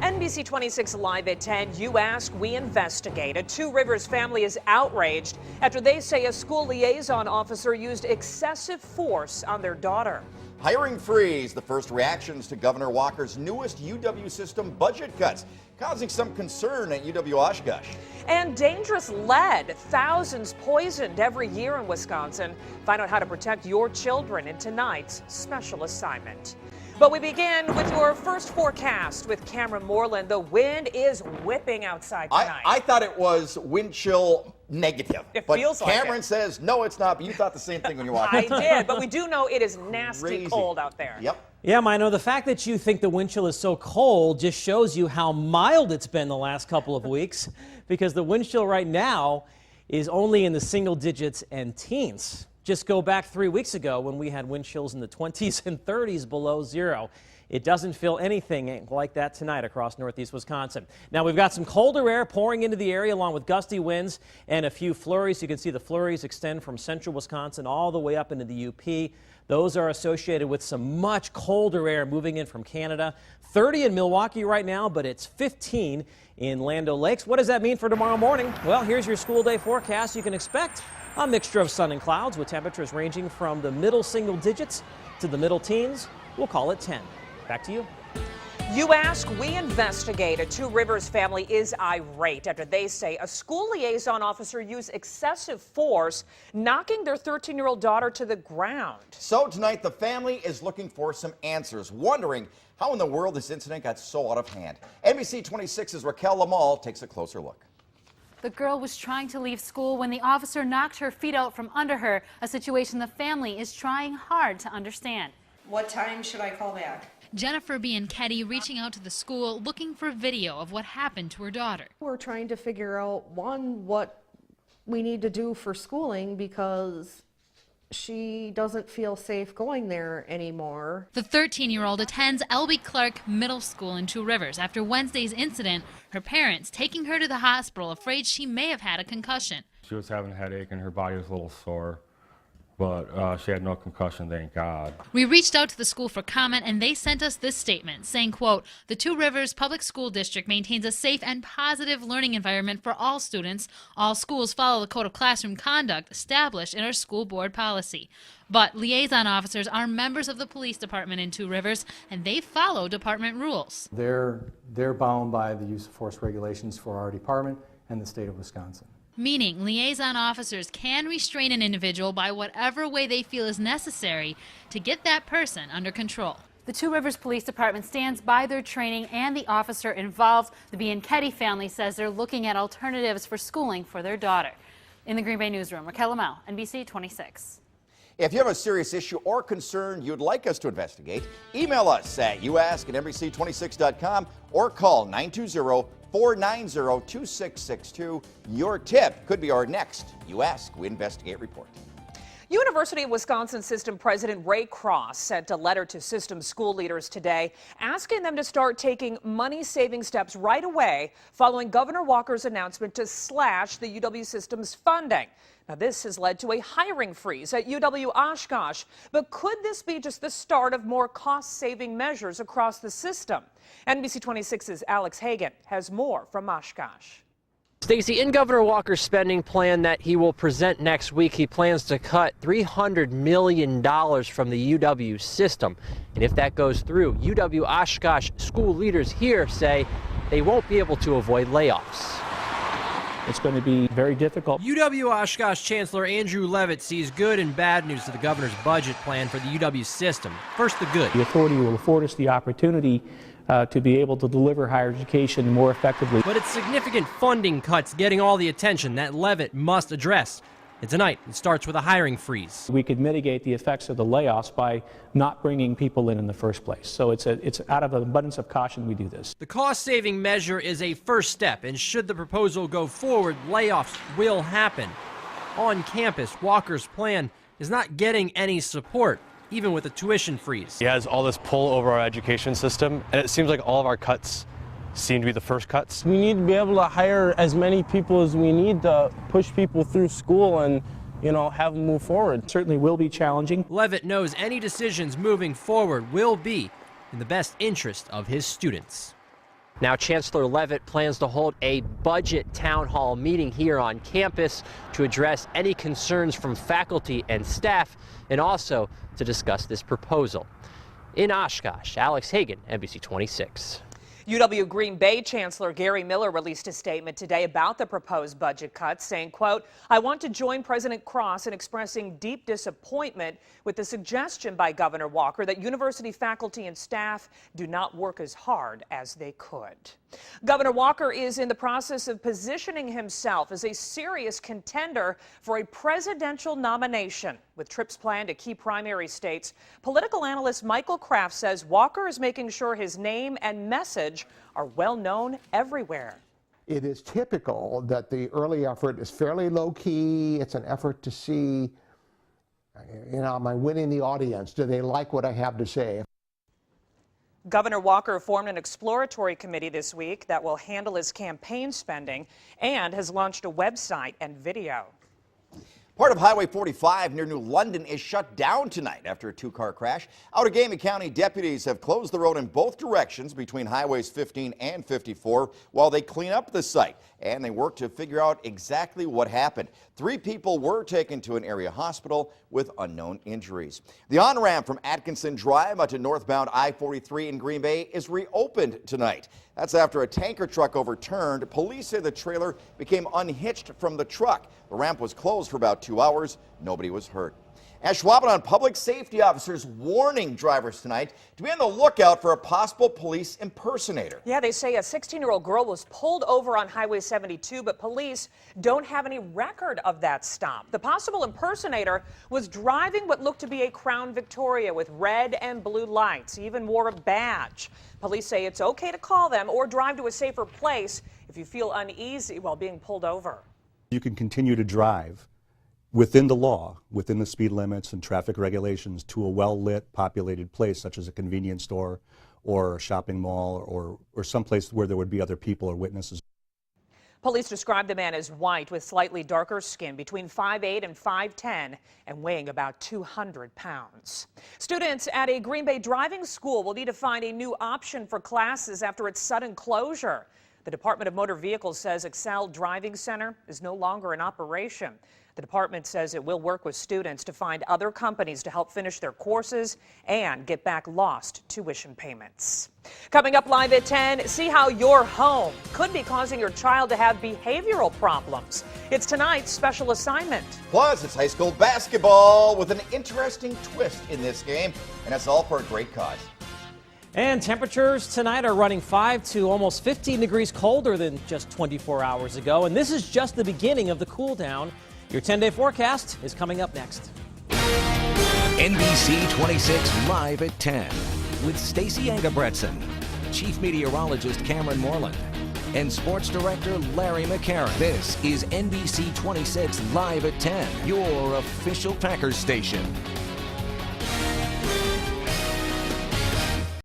NBC 26 Live at 10, You Ask, We Investigate. A Two Rivers family is outraged after they say a school liaison officer used excessive force on their daughter. Hiring freeze, the first reactions to Governor Walker's newest UW system budget cuts, causing some concern at UW-Oshkosh. And dangerous lead, thousands poisoned every year in Wisconsin. Find out how to protect your children in tonight's special assignment. But we begin with your first forecast with Cameron Moreland. The wind is whipping outside tonight. I thought it was wind chill negative. It feels like it. Cameron says, no, it's not, but you thought the same thing when you walked in. I did, but we do know it is nasty cold out there. Yep. Yeah, Mino, the fact that you think the wind chill is so cold just shows you how mild it's been the last couple of weeks, because the wind chill right now is only in the single digits and teens. Just go back 3 weeks ago when we had wind chills in the 20s and 30s below zero. It doesn't feel anything like that tonight across northeast Wisconsin. Now we've got some colder air pouring into the area along with gusty winds and a few flurries. You can see the flurries extend from central Wisconsin all the way up into the UP. Those are associated with some much colder air moving in from Canada. 30 in Milwaukee right now, but it's 15 in Land O'Lakes. What does that mean for tomorrow morning? Well, here's your school day forecast. You can expect a mixture of sun and clouds with temperatures ranging from the middle single digits to the middle teens. We'll call it 10. Back to you. You Ask, We Investigate. A Two Rivers family is irate after they say a school liaison officer used excessive force, knocking their 13-year-old daughter to the ground. So tonight, the family is looking for some answers, wondering how in the world this incident got so out of hand. NBC 26's Raquel Lamal takes a closer look. The girl was trying to leave school when the officer knocked her feet out from under her, a situation the family is trying hard to understand. What time should I call back? Jennifer Bianchetti reaching out to the school looking for video of what happened to her daughter. We're trying to figure out, one, what we need to do for schooling because she doesn't feel safe going there anymore. The 13-year-old attends L.B. Clark Middle School in Two Rivers. After Wednesday's incident, her parents taking her to the hospital afraid she may have had a concussion. She was having a headache and her body was a little sore, but she had no concussion, thank God. We reached out to the school for comment, and they sent us this statement saying, quote, "The Two Rivers Public School District maintains a safe and positive learning environment for all students. All schools follow the code of classroom conduct established in our school board policy. But liaison officers are members of the police department in Two Rivers, and they follow department rules." They're bound by the use of force regulations for our department and the state of Wisconsin. Meaning liaison officers can restrain an individual by whatever way they feel is necessary to get that person under control. The Two Rivers Police Department stands by their training and the officer involved. The Bianchetti family says they're looking at alternatives for schooling for their daughter. In the Green Bay newsroom, Raquel Lamal, NBC 26. If you have a serious issue or concern you'd like us to investigate, email us at youask@NBC26.com or call 920-490-2662. Your tip could be our next You Ask, We Investigate report. University of Wisconsin System President Ray Cross sent a letter to system school leaders today asking them to start taking money-saving steps right away following Governor Walker's announcement to slash the UW system's funding. Now, this has led to a hiring freeze at UW-Oshkosh, but could this be just the start of more cost-saving measures across the system? NBC 26's Alex Hagan has more from Oshkosh. Stacy, in Governor Walker's spending plan that he will present next week, he plans to cut $300 million from the UW system. And if that goes through, UW-Oshkosh school leaders here say they won't be able to avoid layoffs. It's going to be very difficult. UW-Oshkosh Chancellor Andrew Levitt sees good and bad news to the governor's budget plan for the UW system. First, the good. The authority will afford us the opportunity to be able to deliver higher education more effectively. But it's significant funding cuts getting all the attention that Levitt must address. And tonight, it starts with a hiring freeze. We could mitigate the effects of the layoffs by not bringing people in the first place. So it's out of an abundance of caution we do this. The cost-saving measure is a first step, and should the proposal go forward, layoffs will happen. On campus, Walker's plan is not getting any support, even with a tuition freeze. He has all this pull over our education system, and it seems like all of our cuts seem to be the first cuts. We need to be able to hire as many people as we need to push people through school and, have them move forward. It certainly will be challenging. Levitt knows any decisions moving forward will be in the best interest of his students. Now, Chancellor Leavitt plans to hold a budget town hall meeting here on campus to address any concerns from faculty and staff and also to discuss this proposal. In Oshkosh, Alex Hagan, NBC 26. UW Green Bay Chancellor Gary Miller released a statement today about the proposed budget cuts, saying, quote, "I want to join President Cross in expressing deep disappointment with the suggestion by Governor Walker that university faculty and staff do not work as hard as they could." Governor Walker is in the process of positioning himself as a serious contender for a presidential nomination. With trips planned to key primary states, political analyst Michael Kraft says Walker is making sure his name and message are well known everywhere. It is typical that the early effort is fairly low key. It's an effort to see, am I winning the audience? Do they like what I have to say? Governor Walker formed an exploratory committee this week that will handle his campaign spending and has launched a website and video. Part of Highway 45 near New London is shut down tonight after a two-car crash. Outagamie County deputies have closed the road in both directions between Highways 15 and 54 while they clean up the site, and they work to figure out exactly what happened. 3 people were taken to an area hospital with unknown injuries. The on-ramp from Atkinson Drive to northbound I-43 in Green Bay is reopened tonight. That's after a tanker truck overturned. Police say the trailer became unhitched from the truck. The ramp was closed for about 2 hours. Nobody was hurt. Ashwaubenon public safety officers warning drivers tonight to be on the lookout for a possible police impersonator. Yeah, they say a 16-year-old girl was pulled over on Highway 72, but police don't have any record of that stop. The possible impersonator was driving what looked to be a Crown Victoria with red and blue lights. He even wore a badge. Police say it's okay to call them or drive to a safer place if you feel uneasy while being pulled over. You can continue to drive within the law, within the speed limits and traffic regulations to a well-lit, populated place such as a convenience store or a shopping mall or someplace where there would be other people or witnesses. Police describe the man as white with slightly darker skin, between 5'8" and 5'10", and weighing about 200 pounds. Students at a Green Bay driving school will need to find a new option for classes after its sudden closure. The Department of Motor Vehicles says Excel Driving Center is no longer in operation. The department says it will work with students to find other companies to help finish their courses and get back lost tuition payments. Coming up live at 10, see how your home could be causing your child to have behavioral problems. It's tonight's special assignment. Plus, it's high school basketball with an interesting twist in this game, and that's all for a great cause. And temperatures tonight are running 5 to almost 15 degrees colder than just 24 hours ago. And this is just the beginning of the cool down. Your 10-day forecast is coming up next. NBC 26 Live at 10 with Stacey Engebretson, Chief Meteorologist Cameron Moreland, and Sports Director Larry McCarron. This is NBC 26 Live at 10, your official Packers station.